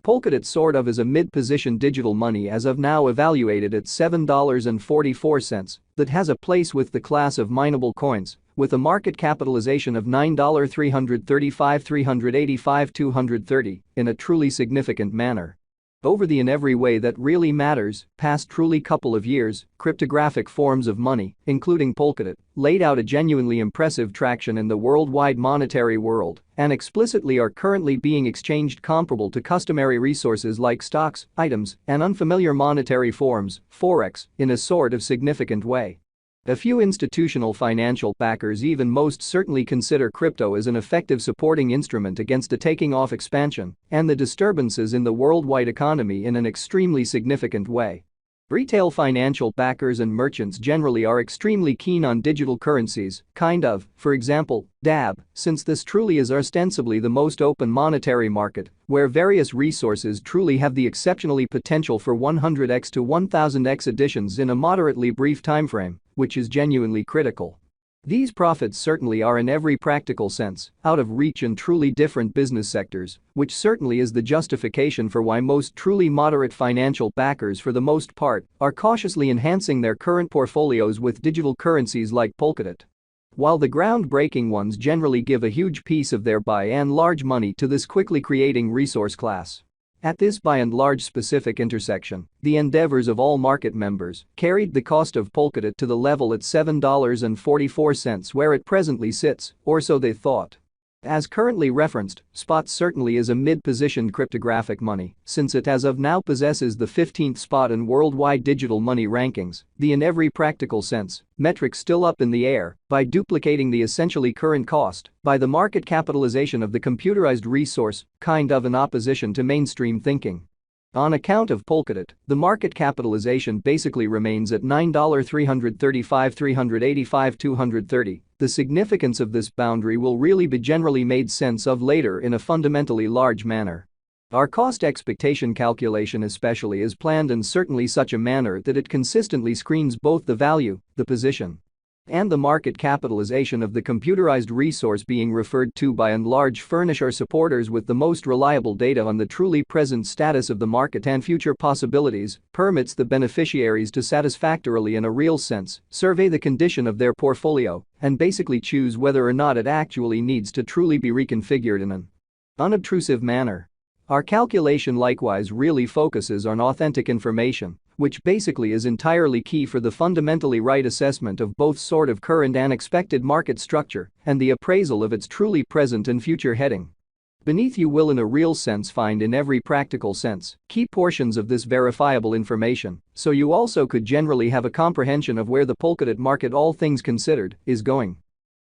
Polkadot sort of is a mid-position digital money as of now evaluated at $7.44 that has a place with the class of mineable coins with a market capitalization of $9.335-385-230 in a truly significant manner. Over the in every way that really matters, past truly couple of years, cryptographic forms of money, including Polkadot, laid out a genuinely impressive traction in the worldwide monetary world and explicitly are currently being exchanged comparable to customary resources like stocks, items, and unfamiliar monetary forms, forex, in a sort of significant way. A few institutional financial backers even most certainly consider crypto as an effective supporting instrument against a taking-off expansion and the disturbances in the worldwide economy in an extremely significant way. Retail financial backers and merchants generally are extremely keen on digital currencies, for example, DAB, since this truly is ostensibly the most open monetary market, where various resources truly have the exceptionally potential for 100x to 1000x additions in a moderately brief timeframe, which is genuinely critical. These profits certainly are in every practical sense out of reach in truly different business sectors, which certainly is the justification for why most truly moderate financial backers for the most part are cautiously enhancing their current portfolios with digital currencies like Polkadot. While the groundbreaking ones generally give a huge piece of their by and large money to this quickly creating resource class. At this by and large specific intersection, the endeavors of all market members carried the cost of Polkadot to the level at $7.44 where it presently sits, or so they thought. As currently referenced, spot certainly is a mid-positioned cryptographic money since it as of now possesses the 15th spot in worldwide digital money rankings, the in every practical sense metric still up in the air by duplicating the essentially current cost by the market capitalization of the computerized resource, in opposition to mainstream thinking. On account of Polkadot, the market capitalization basically remains at $9.335-385-230. The significance of this boundary will really be generally made sense of later in a fundamentally large manner. Our cost expectation calculation especially is planned in certainly such a manner that it consistently screens both the value, the position, and the market capitalization of the computerized resource being referred to by and large furnish our supporters with the most reliable data on the truly present status of the market and future possibilities, permits the beneficiaries to satisfactorily in a real sense survey the condition of their portfolio and basically choose whether or not it actually needs to truly be reconfigured in an unobtrusive manner. Our calculation likewise really focuses on authentic information, which basically is entirely key for the fundamentally right assessment of both sort of current and expected market structure and the appraisal of its truly present and future heading. Beneath you will in a real sense find in every practical sense key portions of this verifiable information, so you also could generally have a comprehension of where the Polkadot market all things considered is going.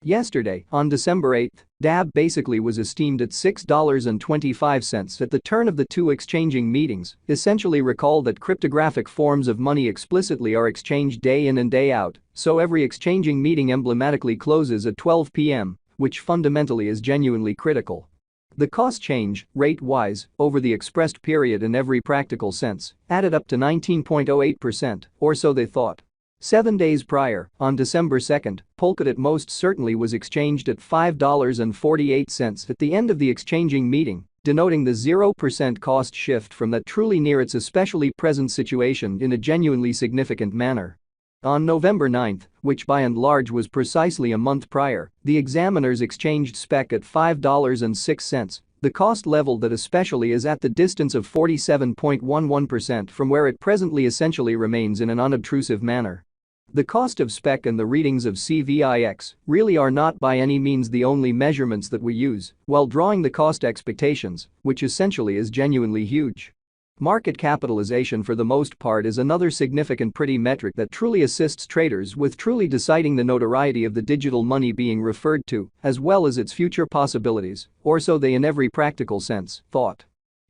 Yesterday, on December 8, DAB basically was esteemed at $6.25 at the turn of the two exchanging meetings. Essentially recall that cryptographic forms of money explicitly are exchanged day in and day out, so every exchanging meeting emblematically closes at 12 p.m., which fundamentally is genuinely critical. The cost change, rate-wise, over the expressed period in every practical sense, added up to 19.08%, or so they thought. 7 days prior, on December 2, Polkadot most certainly was exchanged at $5.48 at the end of the exchanging meeting, denoting the 0% cost shift from that truly near its especially present situation in a genuinely significant manner. On November 9, which by and large was precisely a month prior, the examiners exchanged SPEC at $5.06, the cost level that especially is at the distance of 47.11% from where it presently essentially remains in an unobtrusive manner. The cost of SPEC and the readings of CVIX really are not by any means the only measurements that we use while drawing the cost expectations, which essentially is genuinely huge. Market capitalization for the most part is another significant pretty metric that truly assists traders with truly deciding the notoriety of the digital money being referred to, as well as its future possibilities, or so they in every practical sense thought.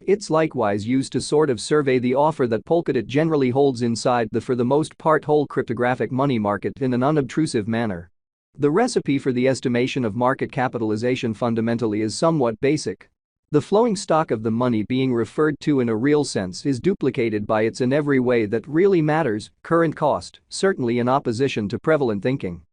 It's likewise used to sort of survey the offer that Polkadot generally holds inside the for the most part whole cryptographic money market in an unobtrusive manner. The recipe for the estimation of market capitalization fundamentally is somewhat basic. The flowing stock of the money being referred to in a real sense is duplicated by its in every way that really matters, current cost, certainly in opposition to prevalent thinking.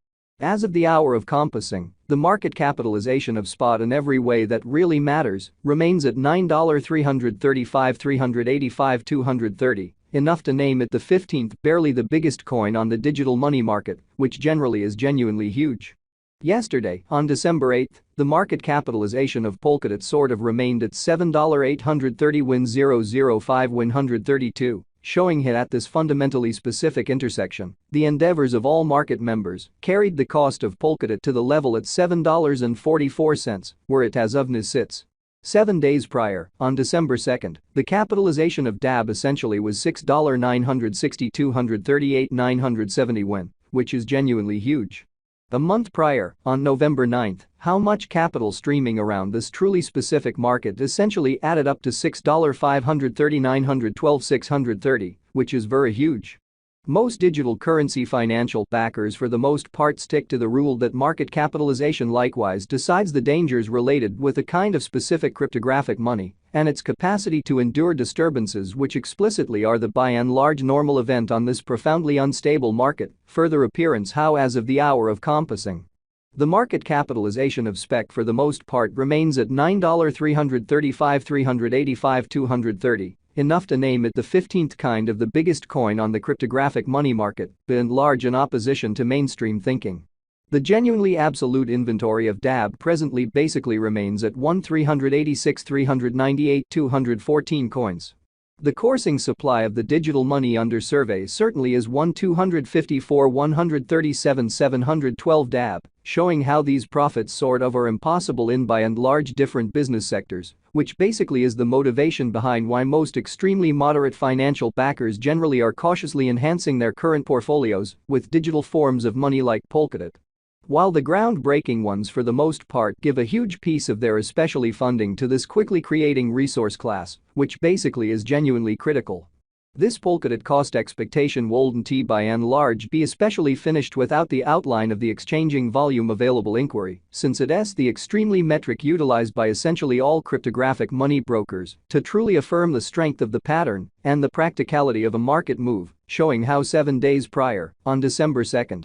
As of the hour of compassing, the market capitalization of spot in every way that really matters remains at $9,335, $385, $230, enough to name it the 15th, barely the biggest coin on the digital money market, which generally is genuinely huge. Yesterday, on December 8, the market capitalization of Polkadot sort of remained at $7,830 win 005 win 132. Showing it at this fundamentally specific intersection, the endeavors of all market members carried the cost of Polkadot to the level at $7.44, where it as of now sits. 7 days prior, on December 2, the capitalization of DAB essentially was $6,960 238 970 win, which is genuinely huge. A month prior, on November 9, how much capital streaming around this truly specific market essentially added up to $6,530 912 630, which is very huge. Most digital currency financial backers for the most part stick to the rule that market capitalization likewise decides the dangers related with a kind of specific cryptographic money and its capacity to endure disturbances, which explicitly are the by and large normal event on this profoundly unstable market. Further appearance how as of the hour of compassing, the market capitalization of SPEC for the most part remains at $9,335 385 230, enough to name it the 15th kind of the biggest coin on the cryptographic money market, but in large in opposition to mainstream thinking. The genuinely absolute inventory of DAB presently basically remains at 1,386 398 214 coins. The coursing supply of the digital money under survey certainly is 1,254 137 712 DAB, showing how these profits sort of are impossible in by and large different business sectors, which basically is the motivation behind why most extremely moderate financial backers generally are cautiously enhancing their current portfolios with digital forms of money like Polkadot. While the groundbreaking ones for the most part give a huge piece of their especially funding to this quickly creating resource class, which basically is genuinely critical. This Polkadot cost expectation wouldn't by and large be especially finished without the outline of the exchanging volume available inquiry, since it's the extremely metric utilized by essentially all cryptographic money brokers to truly affirm the strength of the pattern and the practicality of a market move, showing how 7 days prior, on December 2,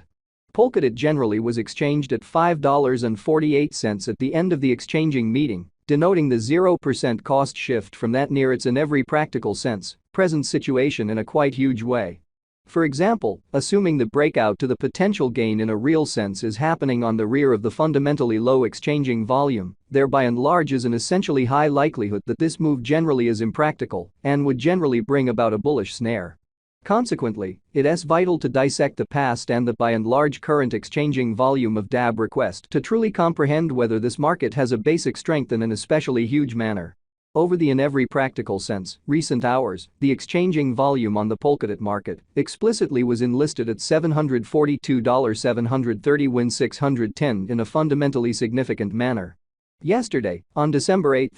Polkadot generally was exchanged at $5.48 at the end of the exchanging meeting, denoting the 0% cost shift from that near its in every practical sense present situation in a quite huge way. For example, assuming the breakout to the potential gain in a real sense is happening on the rear of the fundamentally low exchanging volume, there by and large is an essentially high likelihood that this move generally is impractical and would generally bring about a bullish snare. Consequently, it's vital to dissect the past and the by and large current exchanging volume of DAB request to truly comprehend whether this market has a basic strength in an especially huge manner. Over the in every practical sense, recent hours, the exchanging volume on the Polkadot market explicitly was enlisted at $742 730 win 610 in a fundamentally significant manner. Yesterday, on December 8,